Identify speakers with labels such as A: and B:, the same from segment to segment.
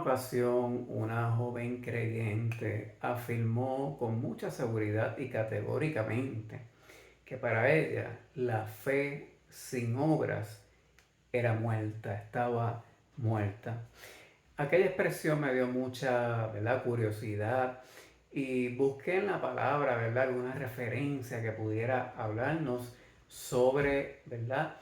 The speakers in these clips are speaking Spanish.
A: ocasión, una joven creyente afirmó con mucha seguridad y categóricamente que para ella la fe sin obras era muerta, estaba muerta. Aquella expresión me dio mucha, ¿verdad?, curiosidad y busqué en la palabra, ¿verdad?, alguna referencia que pudiera hablarnos sobre, ¿verdad?,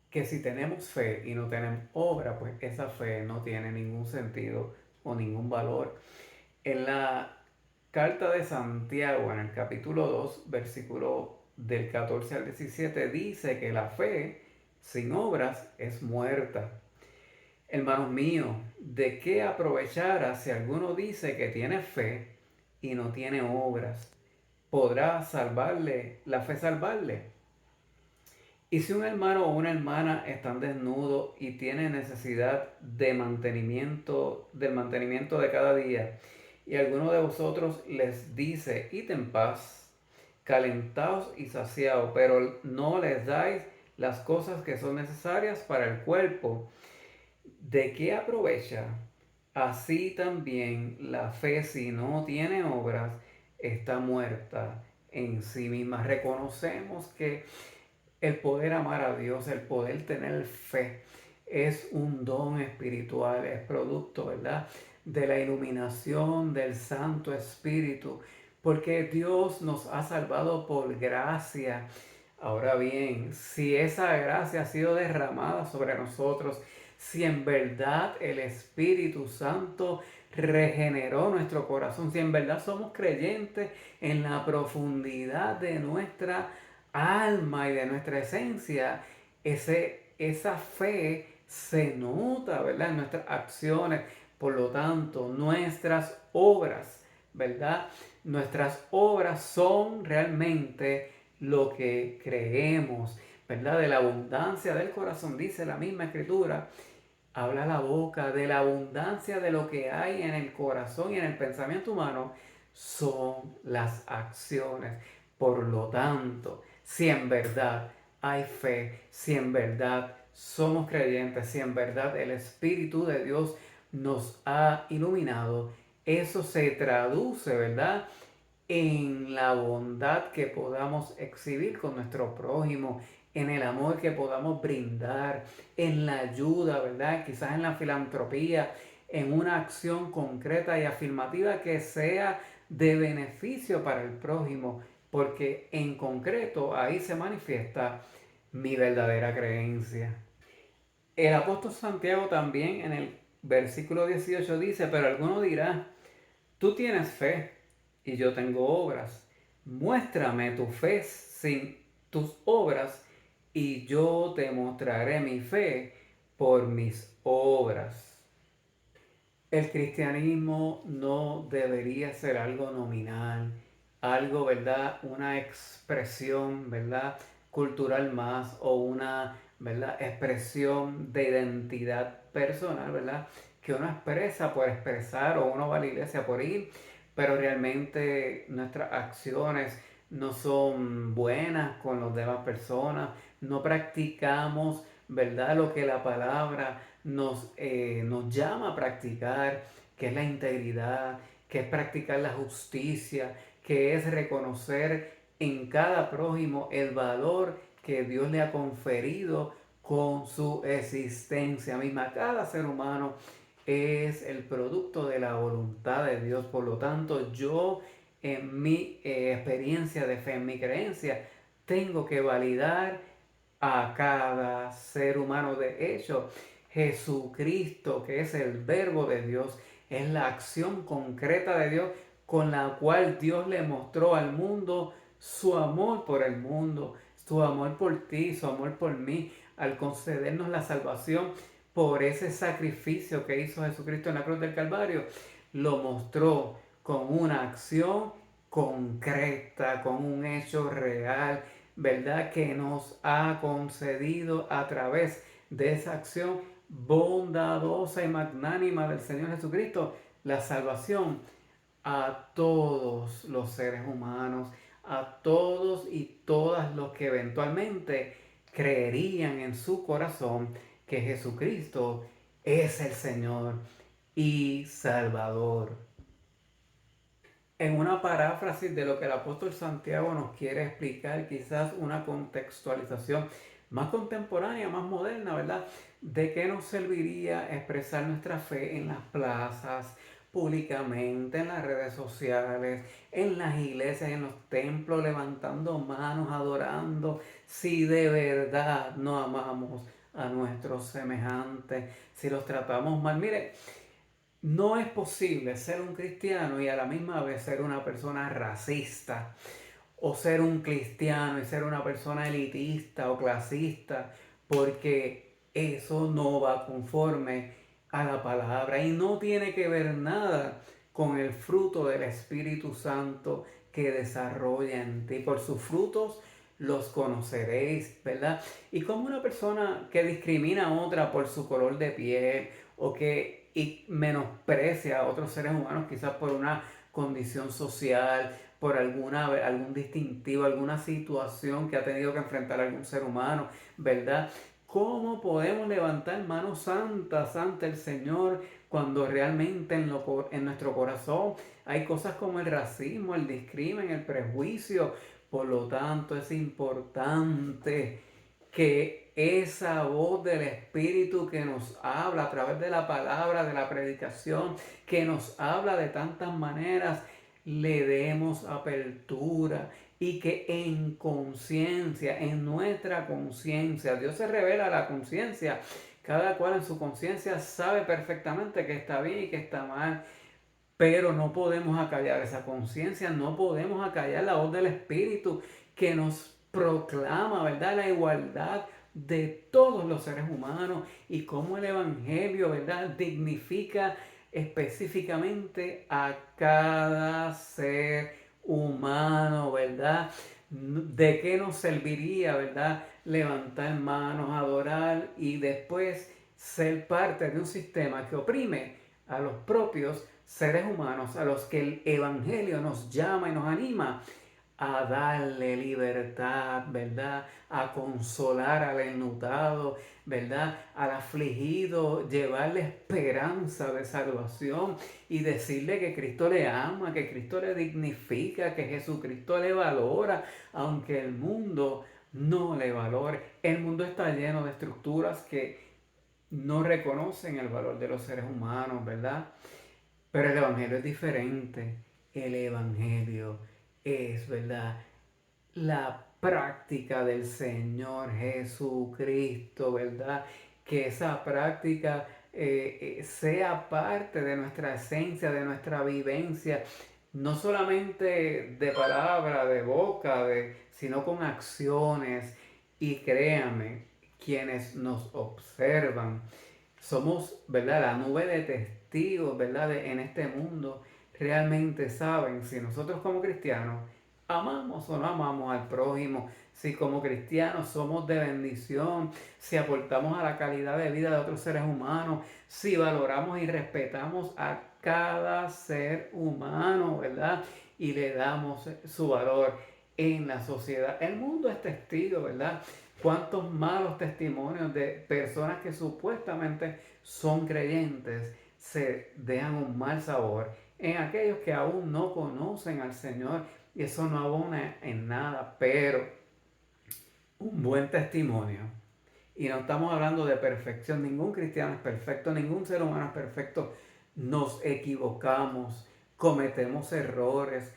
A: que si tenemos fe y no tenemos obra, pues esa fe no tiene ningún sentido o ningún valor. En la carta de Santiago, en el capítulo 2 versículo del 14 al 17 dice que la fe sin obras es muerta. Hermanos míos, ¿de qué aprovechará si alguno dice que tiene fe y no tiene obras? ¿Podrá salvarle la fe salvarle? Y si un hermano o una hermana están desnudos y tienen necesidad de mantenimiento, del mantenimiento de cada día, y alguno de vosotros les dice, id en paz, calentaos y saciaos, pero no les dais las cosas que son necesarias para el cuerpo, ¿de qué aprovecha? Así también la fe, si no tiene obras, está muerta en sí misma. Reconocemos que el poder amar a Dios, el poder tener fe, es un don espiritual, es producto, ¿verdad?, de la iluminación del Santo Espíritu, porque Dios nos ha salvado por gracia. Ahora bien, si esa gracia ha sido derramada sobre nosotros, si en verdad el Espíritu Santo regeneró nuestro corazón, si en verdad somos creyentes en la profundidad de nuestra alma y de nuestra esencia, esa fe se nota, ¿verdad?, en nuestras acciones. Por lo tanto, nuestras obras, ¿verdad? Nuestras obras son realmente lo que creemos, ¿verdad? De la abundancia del corazón, dice la misma escritura, habla la boca. De la abundancia de lo que hay en el corazón y en el pensamiento humano son las acciones. Por lo tanto, si en verdad hay fe, si en verdad somos creyentes, si en verdad el Espíritu de Dios nos ha iluminado, eso se traduce, ¿verdad?, en la bondad que podamos exhibir con nuestro prójimo, en el amor que podamos brindar, en la ayuda, ¿verdad? Quizás en la filantropía, en una acción concreta y afirmativa que sea de beneficio para el prójimo, porque en concreto ahí se manifiesta mi verdadera creencia. El apóstol Santiago también en el versículo 18 dice, pero alguno dirá, tú tienes fe y yo tengo obras. Muéstrame tu fe sin tus obras y yo te mostraré mi fe por mis obras. El cristianismo no debería ser algo nominal, algo, ¿verdad?, una expresión, ¿verdad?, cultural más, o una, ¿verdad?, expresión de identidad personal, ¿verdad?, que uno expresa por expresar, o uno va a la iglesia por ir, pero realmente nuestras acciones no son buenas con las demás personas, no practicamos, ¿verdad?, lo que la palabra nos llama a practicar, que es la integridad, que es practicar la justicia, que es reconocer en cada prójimo el valor que Dios le ha conferido con su existencia misma. Cada ser humano es el producto de la voluntad de Dios. Por lo tanto, yo en mi experiencia de fe, en mi creencia, tengo que validar a cada ser humano. De hecho, Jesucristo, que es el verbo de Dios, es la acción concreta de Dios con la cual Dios le mostró al mundo su amor por el mundo, su amor por ti, su amor por mí, al concedernos la salvación por ese sacrificio que hizo Jesucristo en la cruz del Calvario. Lo mostró con una acción concreta, con un hecho real, ¿verdad?, que nos ha concedido a través de esa acción bondadosa y magnánima del Señor Jesucristo la salvación a todos los seres humanos, a todos y todas los que eventualmente creerían en su corazón que Jesucristo es el Señor, y Salvador. En una paráfrasis de lo que el apóstol Santiago nos quiere explicar, quizás una contextualización más contemporánea, más moderna, ¿verdad? ¿De qué nos serviría expresar nuestra fe en las plazas, públicamente, en las redes sociales, en las iglesias, en los templos, levantando manos, adorando, si de verdad no amamos a nuestros semejantes, si los tratamos mal? Mire, no es posible ser un cristiano y a la misma vez ser una persona racista, o ser un cristiano y ser una persona elitista o clasista, porque eso no va conforme a la palabra y no tiene que ver nada con el fruto del Espíritu Santo que desarrolla en ti. Por sus frutos los conoceréis, ¿verdad? Y como una persona que discrimina a otra por su color de piel o que menosprecia a otros seres humanos quizás por una condición social, por algún distintivo, alguna situación que ha tenido que enfrentar algún ser humano, ¿verdad? ¿Cómo podemos levantar manos santas ante el Señor cuando realmente en nuestro corazón hay cosas como el racismo, el discrimen, el prejuicio? Por lo tanto, es importante que esa voz del Espíritu que nos habla a través de la palabra, de la predicación, que nos habla de tantas maneras, le demos apertura y que en conciencia, en nuestra conciencia, Dios se revela a la conciencia. Cada cual en su conciencia sabe perfectamente que está bien y que está mal, pero no podemos acallar esa conciencia, no podemos acallar la voz del Espíritu que nos proclama, ¿verdad?, la igualdad de todos los seres humanos y cómo el Evangelio, ¿verdad?, dignifica específicamente a cada ser humano, ¿verdad? ¿De qué nos serviría, ¿verdad?, levantar manos, adorar y después ser parte de un sistema que oprime a los propios seres humanos, a los que el Evangelio nos llama y nos anima a darle libertad, ¿verdad? A consolar al enlutado, ¿verdad? Al afligido, llevarle esperanza de salvación y decirle que Cristo le ama, que Cristo le dignifica, que Jesucristo le valora, aunque el mundo no le valore. El mundo está lleno de estructuras que no reconocen el valor de los seres humanos, ¿verdad? Pero el Evangelio es diferente. El Evangelio es, ¿verdad?, la práctica del Señor Jesucristo, ¿verdad? Que esa práctica sea parte de nuestra esencia, de nuestra vivencia, no solamente de palabra, de boca, sino con acciones. Y créame, quienes nos observan, somos, ¿verdad?, la nube de testigos, ¿verdad?, en este mundo, realmente saben si nosotros como cristianos amamos o no amamos al prójimo, si como cristianos somos de bendición, si aportamos a la calidad de vida de otros seres humanos, si valoramos y respetamos a cada ser humano, ¿verdad? Y le damos su valor en la sociedad. El mundo es testigo, ¿verdad? Cuántos malos testimonios de personas que supuestamente son creyentes se dejan un mal sabor en aquellos que aún no conocen al Señor, y eso no abona en nada, pero un buen testimonio. Y no estamos hablando de perfección, ningún cristiano es perfecto, ningún ser humano es perfecto. Nos equivocamos, cometemos errores,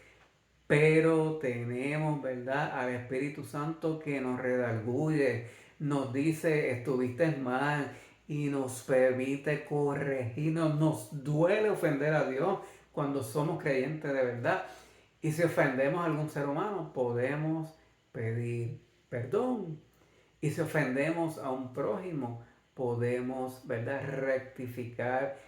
A: pero tenemos, ¿verdad?, al Espíritu Santo que nos redarguye, nos dice estuviste mal y nos permite corregirnos. Nos duele ofender a Dios cuando somos creyentes de verdad. Y si ofendemos a algún ser humano, podemos pedir perdón. Y si ofendemos a un prójimo, podemos, ¿verdad?, rectificar,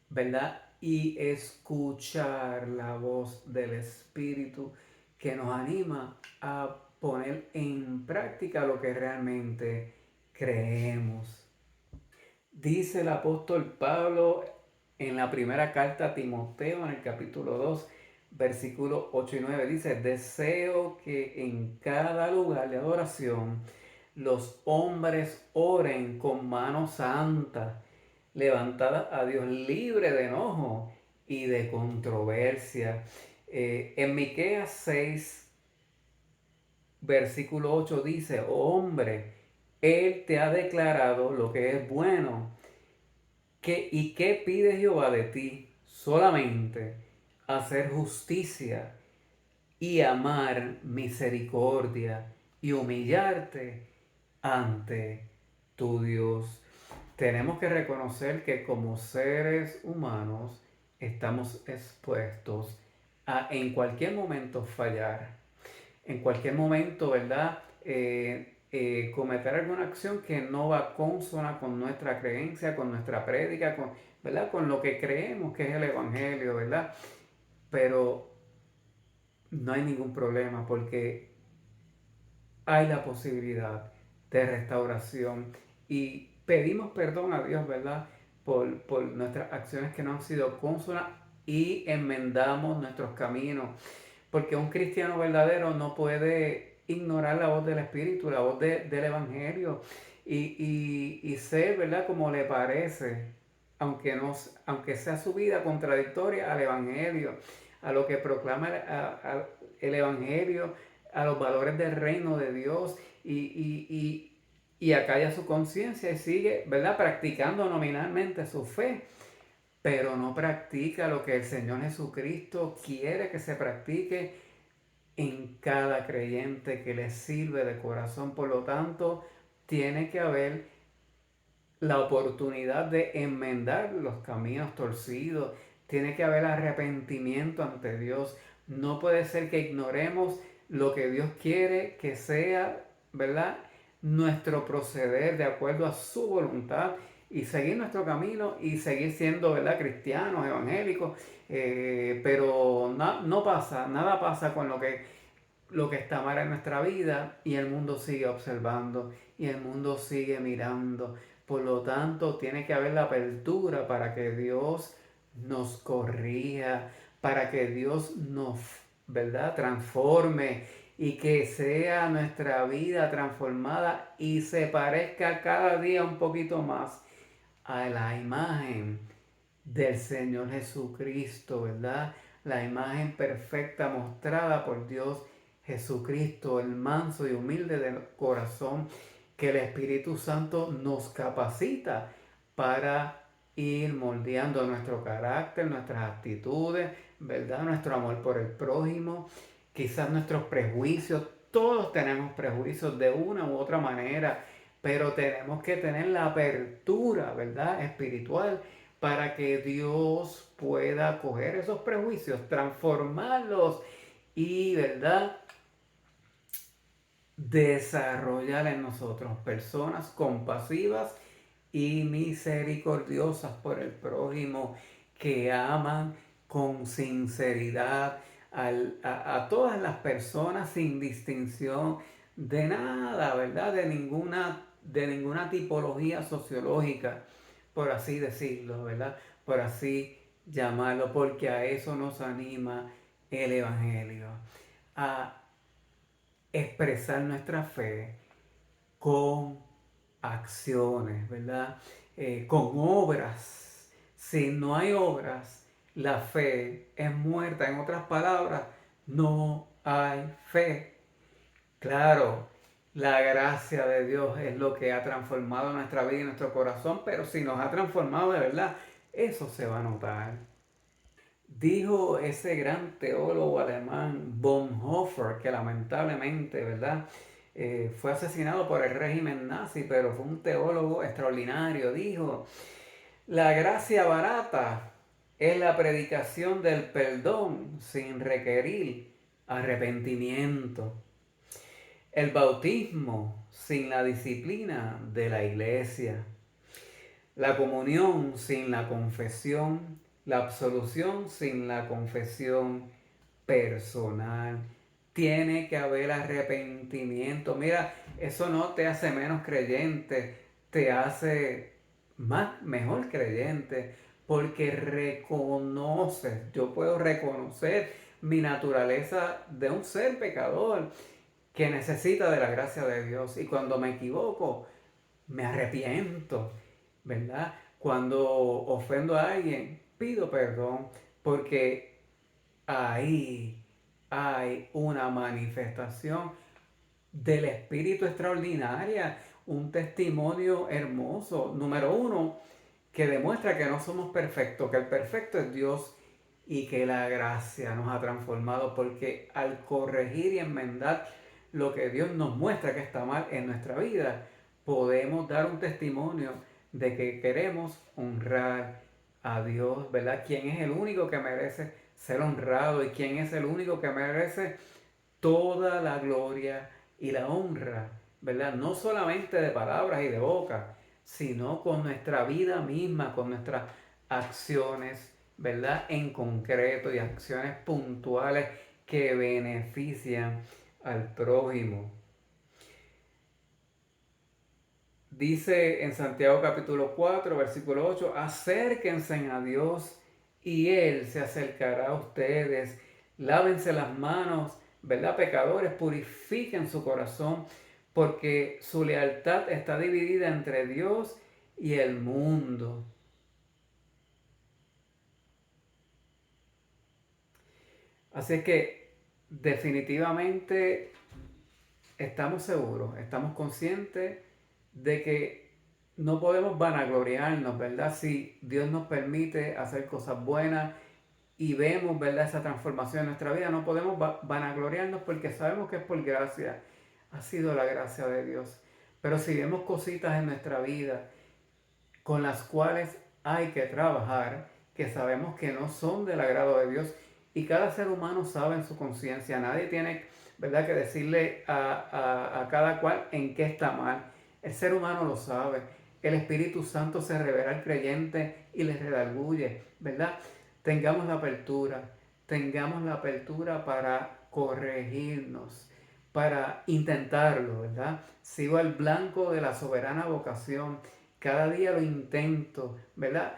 A: ¿verdad?, y escuchar la voz del Espíritu que nos anima a poner en práctica lo que realmente creemos. Dice el apóstol Pablo en la primera carta a Timoteo, en el capítulo 2, versículos 8 y 9, dice: deseo que en cada lugar de adoración los hombres oren con manos santas, levantad a Dios libre de enojo y de controversia. En Miqueas 6, versículo 8 dice: "Oh hombre, Él te ha declarado lo que es bueno. ¿Y qué pide Jehová de ti? Solamente hacer justicia y amar misericordia y humillarte ante tu Dios". Tenemos que reconocer que como seres humanos estamos expuestos a en cualquier momento fallar, en cualquier momento, ¿verdad? Cometer alguna acción que no va consona con nuestra creencia, con nuestra prédica, ¿verdad? Con lo que creemos que es el Evangelio, ¿verdad? Pero no hay ningún problema porque hay la posibilidad de restauración y pedimos perdón a Dios, ¿verdad? Por nuestras acciones que no han sido consonas y enmendamos nuestros caminos. Porque un cristiano verdadero no puede ignorar la voz del Espíritu, la voz del Evangelio y ser, ¿verdad? Como le parece, aunque sea su vida contradictoria al Evangelio, a lo que proclama el Evangelio, a los valores del reino de Dios y acalla su conciencia y sigue, ¿verdad? Practicando nominalmente su fe, pero no practica lo que el Señor Jesucristo quiere que se practique en cada creyente que le sirve de corazón. Por lo tanto, tiene que haber la oportunidad de enmendar los caminos torcidos, tiene que haber arrepentimiento ante Dios. No puede ser que ignoremos lo que Dios quiere que sea, ¿verdad? Nuestro proceder de acuerdo a su voluntad y seguir nuestro camino y seguir siendo, ¿verdad? Cristianos, evangélicos, pero no pasa, nada pasa con lo que está mal en nuestra vida y el mundo sigue observando y el mundo sigue mirando. Por lo tanto, tiene que haber la apertura para que Dios nos corrija, para que Dios nos, ¿verdad?, transforme y que sea nuestra vida transformada y se parezca cada día un poquito más a la imagen del Señor Jesucristo, ¿verdad? La imagen perfecta mostrada por Dios Jesucristo, el manso y humilde del corazón, que el Espíritu Santo nos capacita para ir moldeando nuestro carácter, nuestras actitudes, ¿verdad? Nuestro amor por el prójimo, quizás nuestros prejuicios. Todos tenemos prejuicios de una u otra manera, pero tenemos que tener la apertura, ¿verdad?, espiritual para que Dios pueda coger esos prejuicios, transformarlos y, ¿verdad?, desarrollar en nosotros personas compasivas y misericordiosas por el prójimo, que aman con sinceridad a todas las personas sin distinción de nada, ¿verdad? De ninguna tipología sociológica, por así decirlo, ¿verdad? Por así llamarlo, porque a eso nos anima el Evangelio, a expresar nuestra fe con acciones, ¿verdad? Con obras. Si no hay obras, la fe es muerta. En otras palabras, no hay fe. Claro, la gracia de Dios es lo que ha transformado nuestra vida y nuestro corazón, pero si nos ha transformado de verdad, eso se va a notar. Dijo ese gran teólogo alemán Bonhoeffer, que lamentablemente, ¿verdad?, fue asesinado por el régimen nazi, pero fue un teólogo extraordinario. Dijo: "La gracia barata es la predicación del perdón sin requerir arrepentimiento. El bautismo sin la disciplina de la iglesia. La comunión sin la confesión, la absolución sin la confesión personal". Tiene que haber arrepentimiento. Mira, eso no te hace menos creyente, te hace mejor creyente, porque reconoces, yo puedo reconocer mi naturaleza de un ser pecador que necesita de la gracia de Dios. Y cuando me equivoco, me arrepiento, ¿verdad? Cuando ofendo a alguien, pido perdón, porque ahí hay una manifestación del Espíritu extraordinaria, un testimonio hermoso. Número uno, que demuestra que no somos perfectos, que el perfecto es Dios y que la gracia nos ha transformado, porque al corregir y enmendar lo que Dios nos muestra que está mal en nuestra vida, podemos dar un testimonio de que queremos honrar a Dios, ¿verdad? ¿Quién es el único que merece ser honrado y quién es el único que merece toda la gloria y la honra, ¿verdad? No solamente de palabras y de boca, sino con nuestra vida misma, con nuestras acciones, ¿verdad? En concreto y acciones puntuales que benefician al prójimo. Dice en Santiago capítulo 4, versículo 8, acérquense a Dios y Él se acercará a ustedes. Lávense las manos, ¿verdad? Pecadores, purifiquen su corazón, porque su lealtad está dividida entre Dios y el mundo. Así es que definitivamente estamos seguros, estamos conscientes de que no podemos vanagloriarnos, ¿verdad? Si Dios nos permite hacer cosas buenas y vemos, ¿verdad?, esa transformación en nuestra vida, no podemos vanagloriarnos porque sabemos que es por gracia, ha sido la gracia de Dios. Pero si vemos cositas en nuestra vida con las cuales hay que trabajar, que sabemos que no son del agrado de Dios, y cada ser humano sabe en su conciencia, nadie tiene, ¿verdad?, que decirle a cada cual en qué está mal. El ser humano lo sabe. El Espíritu Santo se revela al creyente y le redarguye, ¿verdad? Tengamos la apertura para corregirnos, para intentarlo, ¿verdad? Sigo al blanco de la soberana vocación, cada día lo intento, ¿verdad?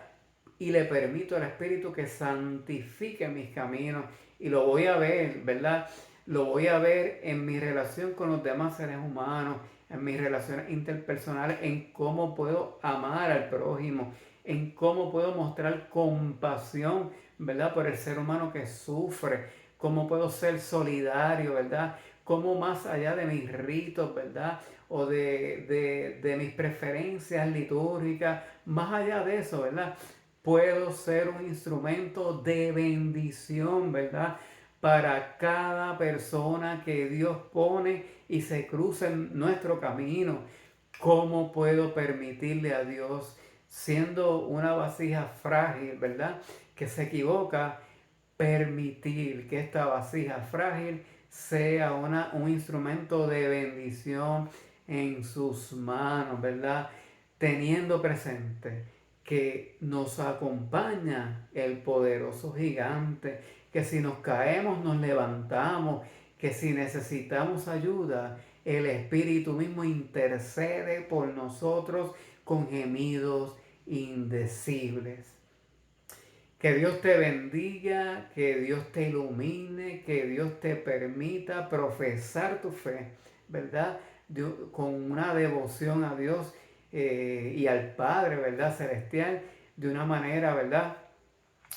A: Y le permito al Espíritu que santifique mis caminos y lo voy a ver, ¿verdad? Lo voy a ver en mi relación con los demás seres humanos, en mis relaciones interpersonales, en cómo puedo amar al prójimo, en cómo puedo mostrar compasión, ¿verdad? Por el ser humano que sufre, cómo puedo ser solidario, ¿verdad? Cómo más allá de mis ritos, ¿verdad? O de mis preferencias litúrgicas, más allá de eso, ¿verdad? Puedo ser un instrumento de bendición, ¿verdad? Para cada persona que Dios pone y se cruza en nuestro camino. ¿Cómo puedo permitirle a Dios, siendo una vasija frágil, ¿verdad?, que se equivoca, permitir que esta vasija frágil sea un instrumento de bendición en sus manos, ¿verdad? Teniendo presente que nos acompaña el poderoso gigante, que si nos caemos nos levantamos, que si necesitamos ayuda, el Espíritu mismo intercede por nosotros con gemidos indecibles. Que Dios te bendiga, que Dios te ilumine, que Dios te permita profesar tu fe, ¿verdad? Con una devoción a Dios y al Padre, ¿verdad? Celestial, de una manera, ¿verdad?,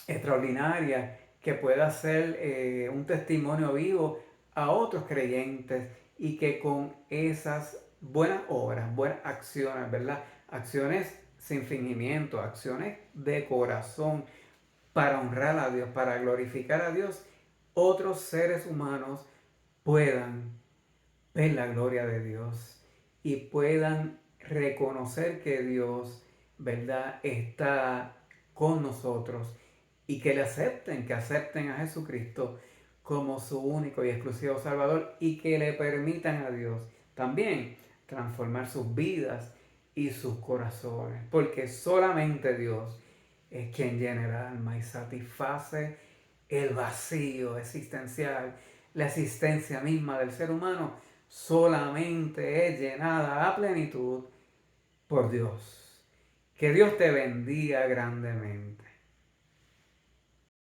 A: extraordinaria, que pueda ser un testimonio vivo a otros creyentes y que con esas buenas obras, buenas acciones, ¿verdad? Acciones sin fingimiento, acciones de corazón, para honrar a Dios, para glorificar a Dios, otros seres humanos puedan ver la gloria de Dios y puedan reconocer que Dios, ¿verdad?, está con nosotros y que acepten a Jesucristo como su único y exclusivo Salvador y que le permitan a Dios también transformar sus vidas y sus corazones, porque solamente Dios es quien llena el alma y satisface el vacío existencial. La existencia misma del ser humano solamente es llenada a plenitud por Dios. Que Dios te bendiga grandemente.